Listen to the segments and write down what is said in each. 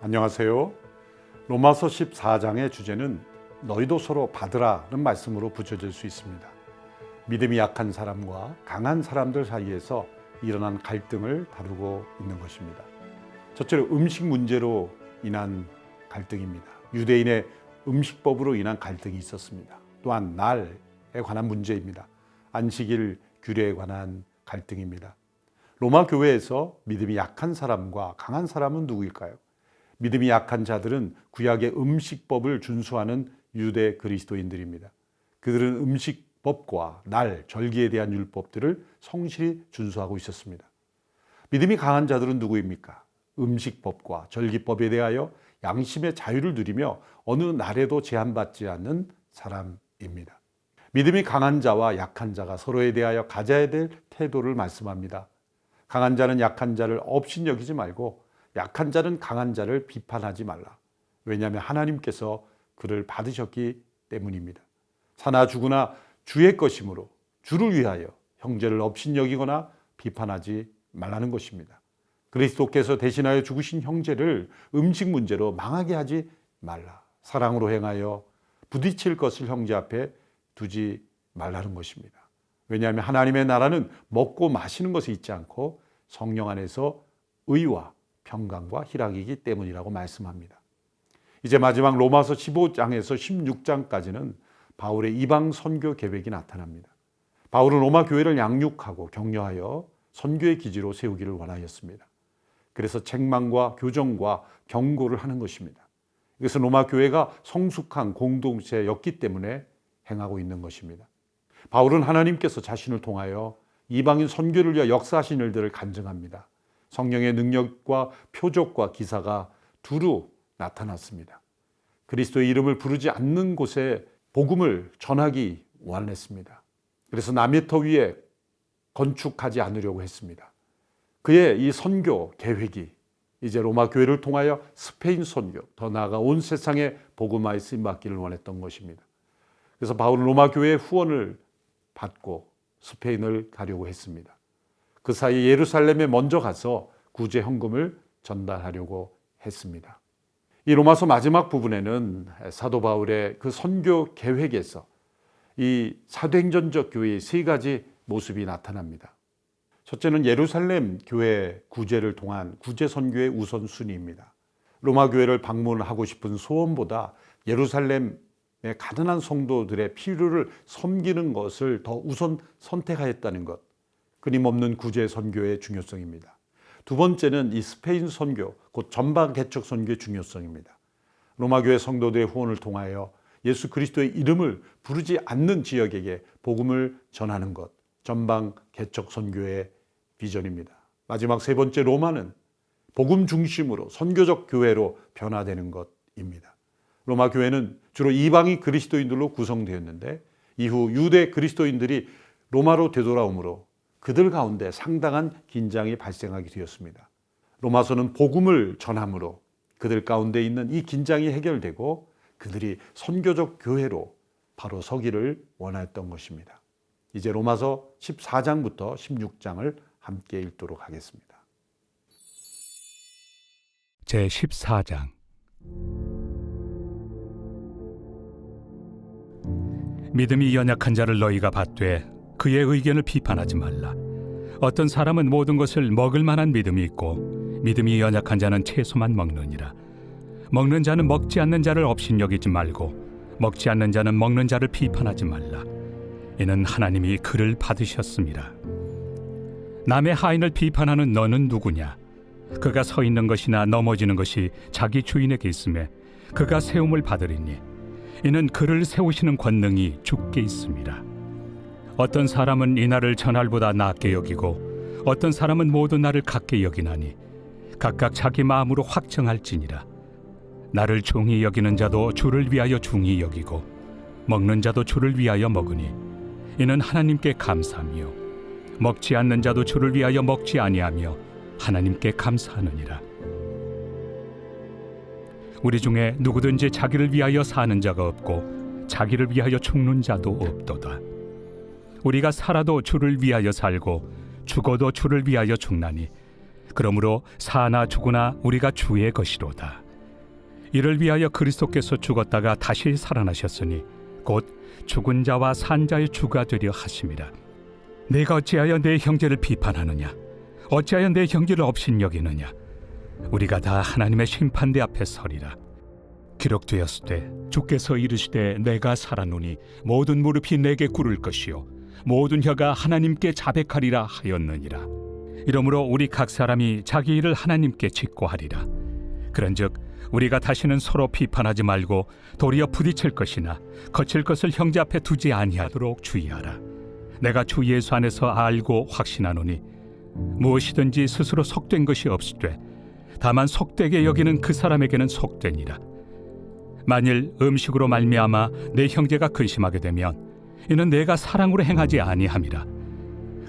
안녕하세요. 로마서 14장의 주제는 너희도 서로 받으라는 말씀으로 붙여질 수 있습니다. 믿음이 약한 사람과 강한 사람들 사이에서 일어난 갈등을 다루고 있는 것입니다. 첫째로 음식 문제로 인한 갈등입니다. 유대인의 음식법으로 인한 갈등이 있었습니다. 또한 날에 관한 문제입니다. 안식일 규례에 관한 갈등입니다. 로마 교회에서 믿음이 약한 사람과 강한 사람은 누구일까요? 믿음이 약한 자들은 구약의 음식법을 준수하는 유대 그리스도인들입니다. 그들은 음식법과 날, 절기에 대한 율법들을 성실히 준수하고 있었습니다. 믿음이 강한 자들은 누구입니까? 음식법과 절기법에 대하여 양심의 자유를 누리며 어느 날에도 제한받지 않는 사람입니다. 믿음이 강한 자와 약한 자가 서로에 대하여 가져야 될 태도를 말씀합니다. 강한 자는 약한 자를 업신여기지 말고 약한 자는 강한 자를 비판하지 말라. 왜냐하면 하나님께서 그를 받으셨기 때문입니다. 사나 죽으나 주의 것이므로 주를 위하여 형제를 업신여기거나 비판하지 말라는 것입니다. 그리스도께서 대신하여 죽으신 형제를 음식 문제로 망하게 하지 말라. 사랑으로 행하여 부딪힐 것을 형제 앞에 두지 말라는 것입니다. 왜냐하면 하나님의 나라는 먹고 마시는 것에 있지 않고 성령 안에서 의와 평강과 희락이기 때문이라고 말씀합니다. 이제 마지막 로마서 15장에서 16장까지는 바울의 이방 선교 계획이 나타납니다. 바울은 로마 교회를 양육하고 격려하여 선교의 기지로 세우기를 원하였습니다. 그래서 책망과 교정과 경고를 하는 것입니다. 이것은 로마 교회가 성숙한 공동체였기 때문에 행하고 있는 것입니다. 바울은 하나님께서 자신을 통하여 이방인 선교를 위해 역사하신 일들을 간증합니다. 성령의 능력과 표적과 기사가 두루 나타났습니다. 그리스도의 이름을 부르지 않는 곳에 복음을 전하기 원했습니다. 그래서 남의 터 위에 건축하지 않으려고 했습니다. 그의 이 선교 계획이 이제 로마 교회를 통하여 스페인 선교, 더 나아가 온 세상에 복음화에 쓰임받기를 원했던 것입니다. 그래서 바울은 로마 교회의 후원을 받고 스페인을 가려고 했습니다. 그 사이 예루살렘에 먼저 가서 구제 헌금을 전달하려고 했습니다. 이 로마서 마지막 부분에는 사도 바울의 그 선교 계획에서 이 사도행전적 교회의 세 가지 모습이 나타납니다. 첫째는 예루살렘 교회 구제를 통한 구제 선교의 우선순위입니다. 로마 교회를 방문하고 싶은 소원보다 예루살렘의 가난한 성도들의 필요를 섬기는 것을 더 우선 선택하였다는 것, 끊임없는 구제 선교의 중요성입니다. 두 번째는 이 스페인 선교, 곧 전방 개척 선교의 중요성입니다. 로마 교회 성도들의 후원을 통하여 예수 그리스도의 이름을 부르지 않는 지역에게 복음을 전하는 것, 전방 개척 선교의 비전입니다. 마지막 세 번째 로마는 복음 중심으로 선교적 교회로 변화되는 것입니다. 로마 교회는 주로 이방인 그리스도인들로 구성되었는데 이후 유대 그리스도인들이 로마로 되돌아오므로 그들 가운데 상당한 긴장이 발생하게 되었습니다. 로마서는 복음을 전함으로 그들 가운데 있는 이 긴장이 해결되고 그들이 선교적 교회로 바로 서기를 원하였던 것입니다. 이제 로마서 14장부터 16장을 함께 읽도록 하겠습니다. 제14장 믿음이 연약한 자를 너희가 받되 그의 의견을 비판하지 말라. 어떤 사람은 모든 것을 먹을 만한 믿음이 있고 믿음이 연약한 자는 채소만 먹느니라. 먹는 자는 먹지 않는 자를 업신여기지 말고 먹지 않는 자는 먹는 자를 비판하지 말라. 이는 하나님이 그를 받으셨습니다. 남의 하인을 비판하는 너는 누구냐? 그가 서 있는 것이나 넘어지는 것이 자기 주인에게 있음에 그가 세움을 받으리니 이는 그를 세우시는 권능이 주께 있습니다. 어떤 사람은 이 날을 전날보다 낮게 여기고 어떤 사람은 모든 날을 같게 여기나니 각각 자기 마음으로 확정할지니라. 나를 중히 여기는 자도 주를 위하여 중히 여기고 먹는 자도 주를 위하여 먹으니 이는 하나님께 감사하며 먹지 않는 자도 주를 위하여 먹지 아니하며 하나님께 감사하느니라. 우리 중에 누구든지 자기를 위하여 사는 자가 없고 자기를 위하여 죽는 자도 없도다. 우리가 살아도 주를 위하여 살고 죽어도 주를 위하여 죽나니 그러므로 사나 죽으나 우리가 주의 것이로다. 이를 위하여 그리스도께서 죽었다가 다시 살아나셨으니 곧 죽은 자와 산 자의 주가 되려 하심이라. 내가 어찌하여 내 형제를 비판하느냐? 어찌하여 내 형제를 업신여기느냐? 우리가 다 하나님의 심판대 앞에 서리라. 기록되었으되 주께서 이르시되 내가 살아노니 모든 무릎이 내게 꿇을 것이요 모든 혀가 하나님께 자백하리라 하였느니라. 이러므로 우리 각 사람이 자기 일을 하나님께 직고하리라. 그런즉 우리가 다시는 서로 비판하지 말고 도리어 부딪힐 것이나 거칠 것을 형제 앞에 두지 아니하도록 주의하라. 내가 주 예수 안에서 알고 확신하노니 무엇이든지 스스로 속된 것이 없으되 다만 속되게 여기는 그 사람에게는 속되니라. 만일 음식으로 말미암아 내 형제가 근심하게 되면 이는 내가 사랑으로 행하지 아니함이라.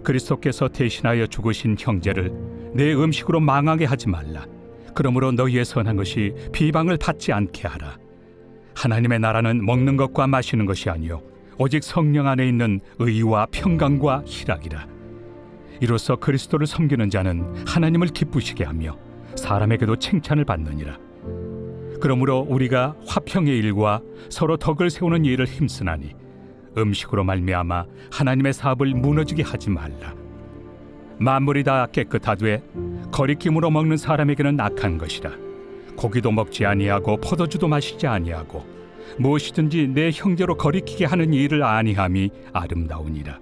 그리스도께서 대신하여 죽으신 형제를 내 음식으로 망하게 하지 말라. 그러므로 너희의 선한 것이 비방을 받지 않게 하라. 하나님의 나라는 먹는 것과 마시는 것이 아니요 오직 성령 안에 있는 의와 평강과 희락이라. 이로써 그리스도를 섬기는 자는 하나님을 기쁘시게 하며 사람에게도 칭찬을 받느니라. 그러므로 우리가 화평의 일과 서로 덕을 세우는 일을 힘쓰나니 음식으로 말미암아 하나님의 사업을 무너지게 하지 말라. 만물이 다 깨끗하되 거리낌으로 먹는 사람에게는 악한 것이라. 고기도 먹지 아니하고 포도주도 마시지 아니하고 무엇이든지 내 형제로 거리키게 하는 일을 아니함이 아름다우니라.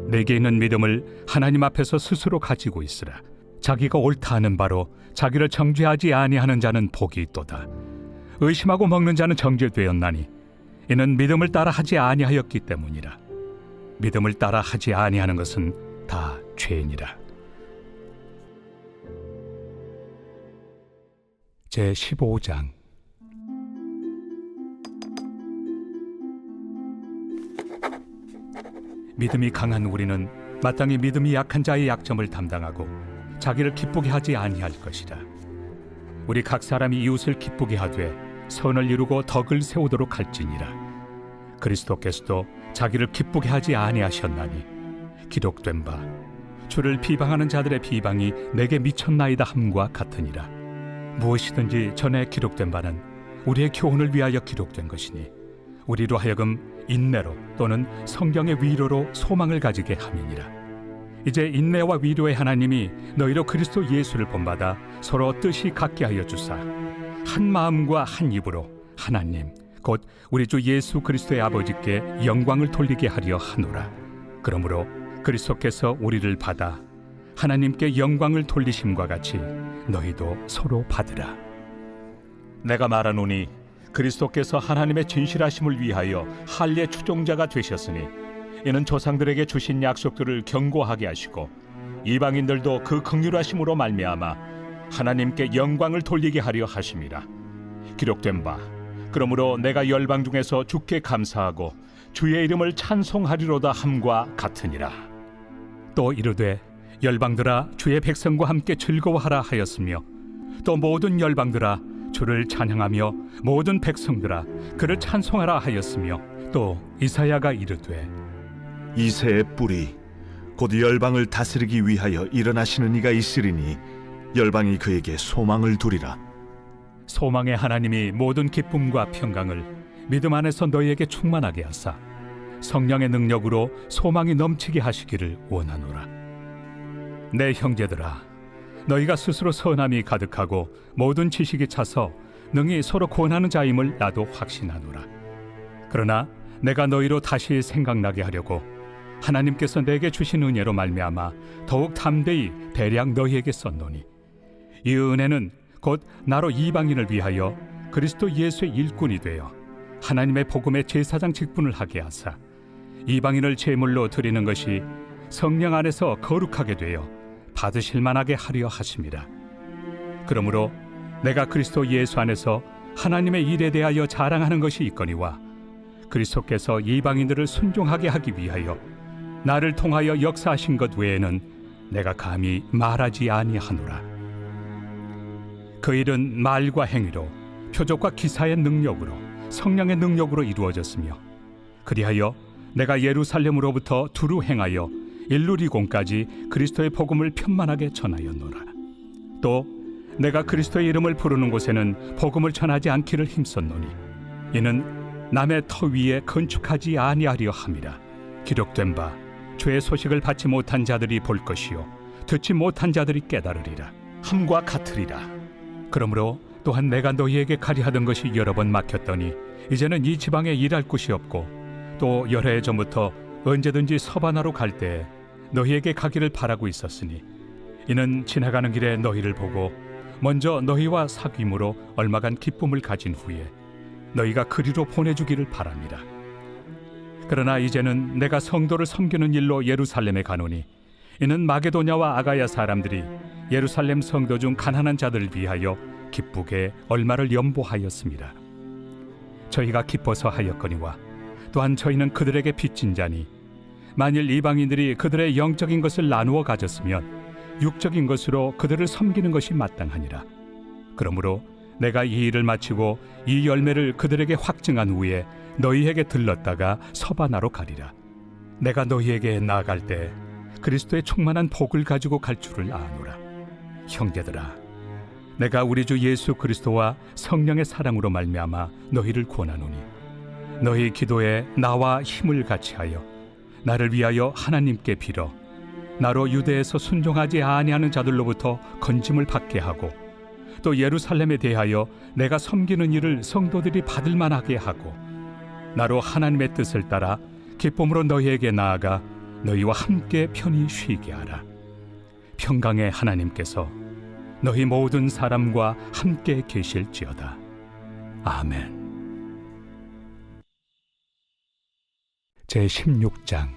내게 있는 믿음을 하나님 앞에서 스스로 가지고 있으라. 자기가 옳다 하는 바로 자기를 정죄하지 아니하는 자는 복이 있도다. 의심하고 먹는 자는 정죄되었나니 이는 믿음을 따라 하지 아니하였기 때문이라. 믿음을 따라 하지 아니하는 것은 다 죄니라. 제15장. 믿음이 강한 우리는 마땅히 믿음이 약한 자의 약점을 담당하고 자기를 기쁘게 하지 아니할 것이라. 우리 각 사람이 이웃을 기쁘게 하되 선을 이루고 덕을 세우도록 할지니라. 그리스도께서도 자기를 기쁘게 하지 아니하셨나니 기록된 바 주를 비방하는 자들의 비방이 내게 미쳤나이다 함과 같으니라. 무엇이든지 전에 기록된 바는 우리의 교훈을 위하여 기록된 것이니 우리로 하여금 인내로 또는 성경의 위로로 소망을 가지게 함이니라. 이제 인내와 위로의 하나님이 너희로 그리스도 예수를 본받아 서로 뜻이 같게 하여 주사 한 마음과 한 입으로 하나님 곧 우리 주 예수 그리스도의 아버지께 영광을 돌리게 하려 하노라. 그러므로 그리스도께서 우리를 받아 하나님께 영광을 돌리심과 같이 너희도 서로 받으라. 내가 말하노니 그리스도께서 하나님의 진실하심을 위하여 할례 추종자가 되셨으니 이는 조상들에게 주신 약속들을 견고하게 하시고 이방인들도 그 긍휼하심으로 말미암아 하나님께 영광을 돌리게 하려 하심이라. 기록된 바 그러므로 내가 열방 중에서 주께 감사하고 주의 이름을 찬송하리로다 함과 같으니라. 또 이르되 열방들아 주의 백성과 함께 즐거워하라 하였으며 또 모든 열방들아 주를 찬양하며 모든 백성들아 그를 찬송하라 하였으며 또 이사야가 이르되 이새의 뿌리 곧 열방을 다스리기 위하여 일어나시는 이가 있으리니 열방이 그에게 소망을 두리라. 소망의 하나님이 모든 기쁨과 평강을 믿음 안에서 너희에게 충만하게 하사 성령의 능력으로 소망이 넘치게 하시기를 원하노라. 내 형제들아 너희가 스스로 선함이 가득하고 모든 지식이 차서 능히 서로 권하는 자임을 나도 확신하노라. 그러나 내가 너희로 다시 생각나게 하려고 하나님께서 내게 주신 은혜로 말미암아 더욱 담대히 대략 너희에게 썼노니 이 은혜는 곧 나로 이방인을 위하여 그리스도 예수의 일꾼이 되어 하나님의 복음의 제사장 직분을 하게 하사 이방인을 제물로 드리는 것이 성령 안에서 거룩하게 되어 받으실 만하게 하려 하심이라. 그러므로 내가 그리스도 예수 안에서 하나님의 일에 대하여 자랑하는 것이 있거니와 그리스도께서 이방인들을 순종하게 하기 위하여 나를 통하여 역사하신 것 외에는 내가 감히 말하지 아니하노라. 그 일은 말과 행위로 표적과 기사의 능력으로 성령의 능력으로 이루어졌으며 그리하여 내가 예루살렘으로부터 두루 행하여 일루리공까지 그리스도의 복음을 편만하게 전하였노라. 또 내가 그리스도의 이름을 부르는 곳에는 복음을 전하지 않기를 힘썼노니 이는 남의 터 위에 건축하지 아니하려 함이라. 기록된 바 죄의 소식을 받지 못한 자들이 볼 것이요 듣지 못한 자들이 깨달으리라 함과 같으리라. 그러므로 또한 내가 너희에게 가려 하던 것이 여러 번 막혔더니 이제는 이 지방에 일할 곳이 없고 또 여러 해 전부터 언제든지 서바나로 갈 때에 너희에게 가기를 바라고 있었으니 이는 지나가는 길에 너희를 보고 먼저 너희와 사귐으로 얼마간 기쁨을 가진 후에 너희가 그리로 보내주기를 바랍니다. 그러나 이제는 내가 성도를 섬기는 일로 예루살렘에 가노니 이는 마게도냐와 아가야 사람들이 예루살렘 성도 중 가난한 자들을 위하여 기쁘게 얼마를 연보하였습니다. 저희가 기뻐서 하였거니와 또한 저희는 그들에게 빚진 자니 만일 이방인들이 그들의 영적인 것을 나누어 가졌으면 육적인 것으로 그들을 섬기는 것이 마땅하니라. 그러므로 내가 이 일을 마치고 이 열매를 그들에게 확증한 후에 너희에게 들렀다가 서바나로 가리라. 내가 너희에게 나아갈 때 그리스도의 충만한 복을 가지고 갈 줄을 아노라. 형제들아, 내가 우리 주 예수 그리스도와 성령의 사랑으로 말미암아 너희를 권하노니 너희 기도에 나와 힘을 같이하여 나를 위하여 하나님께 빌어 나로 유대에서 순종하지 아니하는 자들로부터 건짐을 받게 하고 또 예루살렘에 대하여 내가 섬기는 일을 성도들이 받을 만하게 하고 나로 하나님의 뜻을 따라 기쁨으로 너희에게 나아가 너희와 함께 편히 쉬게 하라. 평강의 하나님께서 너희 모든 사람과 함께 계실지어다. 아멘. 제16장.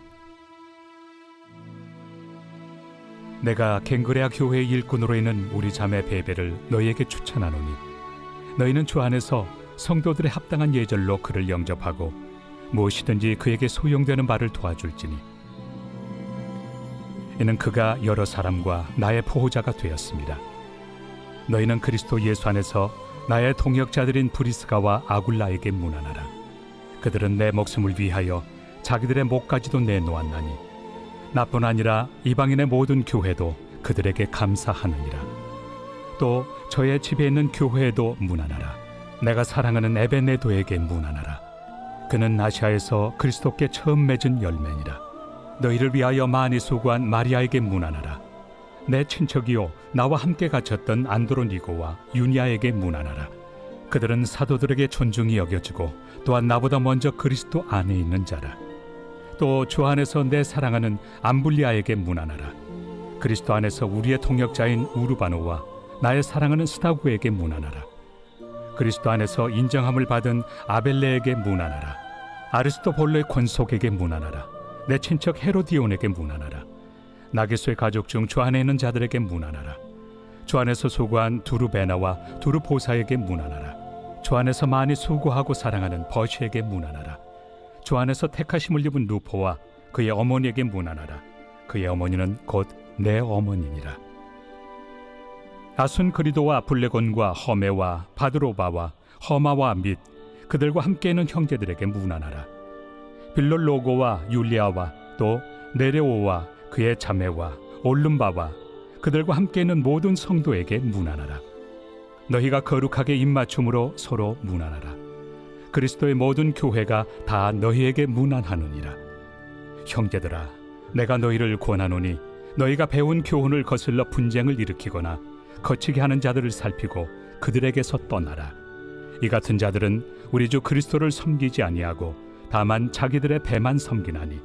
내가 갱그레아 교회의 일꾼으로 있는 우리 자매 베베를 너희에게 추천하노니 너희는 주 안에서 성도들의 합당한 예절로 그를 영접하고 무엇이든지 그에게 소용되는 바를 도와줄지니 이는 그가 여러 사람과 나의 보호자가 되었습니다. 너희는 그리스도 예수 안에서 나의 동역자들인 브리스가와 아굴라에게 문안하라. 그들은 내 목숨을 위하여 자기들의 목까지도 내놓았나니 나뿐 아니라 이방인의 모든 교회도 그들에게 감사하느니라. 또 저의 집에 있는 교회에도 문안하라. 내가 사랑하는 에베네도에게 문안하라. 그는 아시아에서 그리스도께 처음 맺은 열매니라. 너희를 위하여 많이 수고한 마리아에게 문안하라. 내 친척이요 나와 함께 갇혔던 안드로니고와 유니아에게 문안하라. 그들은 사도들에게 존중이 여겨지고 또한 나보다 먼저 그리스도 안에 있는 자라. 또 주 안에서 내 사랑하는 암블리아에게 문안하라. 그리스도 안에서 우리의 동역자인 우르바노와 나의 사랑하는 스타구에게 문안하라. 그리스도 안에서 인정함을 받은 아벨레에게 문안하라. 아리스토볼로의 권속에게 문안하라. 내 친척 헤로디온에게 문안하라. 나게소의 가족 중 주 안에 있는 자들에게 문안하라. 주 안에서 수고한 두루베나와 두루보사에게 문안하라. 주 안에서 많이 수고하고 사랑하는 버시에게 문안하라. 주 안에서 택하심을 입은 루포와 그의 어머니에게 문안하라. 그의 어머니는 곧 내 어머니니라. 아순그리도와 블레곤과 허메와 바드로바와 허마와 및 그들과 함께 있는 형제들에게 문안하라. 빌롤로고와 율리아와 또 네레오와 그의 자매와 올름바와 그들과 함께 있는 모든 성도에게 문안하라. 너희가 거룩하게 입맞춤으로 서로 문안하라. 그리스도의 모든 교회가 다 너희에게 문안하느니라. 형제들아, 내가 너희를 권하노니 너희가 배운 교훈을 거슬러 분쟁을 일으키거나 거치게 하는 자들을 살피고 그들에게서 떠나라. 이 같은 자들은 우리 주 그리스도를 섬기지 아니하고 다만 자기들의 배만 섬기나니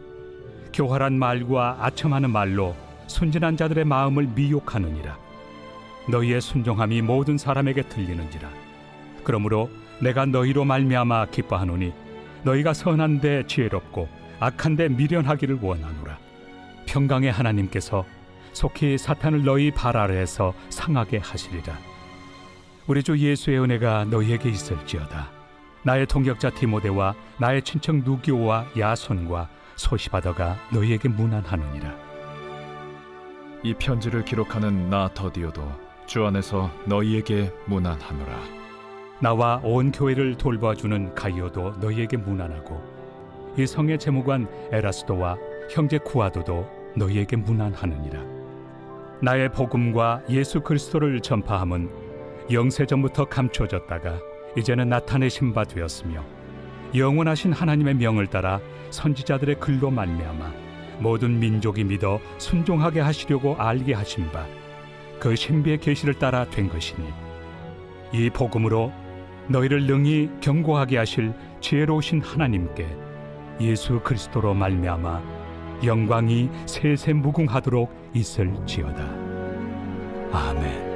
교활한 말과 아첨하는 말로 순진한 자들의 마음을 미혹하느니라. 너희의 순종함이 모든 사람에게 들리는지라. 그러므로 내가 너희로 말미암아 기뻐하노니 너희가 선한데 지혜롭고 악한데 미련하기를 원하노라. 평강의 하나님께서 속히 사탄을 너희 발 아래에서 상하게 하시리라. 우리 주 예수의 은혜가 너희에게 있을지어다. 나의 동역자 디모데와 나의 친척 누기오와 야손과 소시바더가 너희에게 문안하느니라. 이 편지를 기록하는 나 더디오도 주 안에서 너희에게 문안하노라. 나와 온 교회를 돌봐주는 가이오도 너희에게 문안하고 이 성의 재무관 에라스도와 형제 구아도도 너희에게 문안하느니라. 나의 복음과 예수 그리스도를 전파함은 영세전부터 감춰졌다가 이제는 나타내신 바 되었으며 영원하신 하나님의 명을 따라 선지자들의 글로 말미암아 모든 민족이 믿어 순종하게 하시려고 알게 하신 바 그 신비의 계시를 따라 된 것이니 이 복음으로 너희를 능히 경고하게 하실 지혜로우신 하나님께 예수 그리스도로 말미암아 영광이 세세 무궁하도록 있을지어다. 아멘.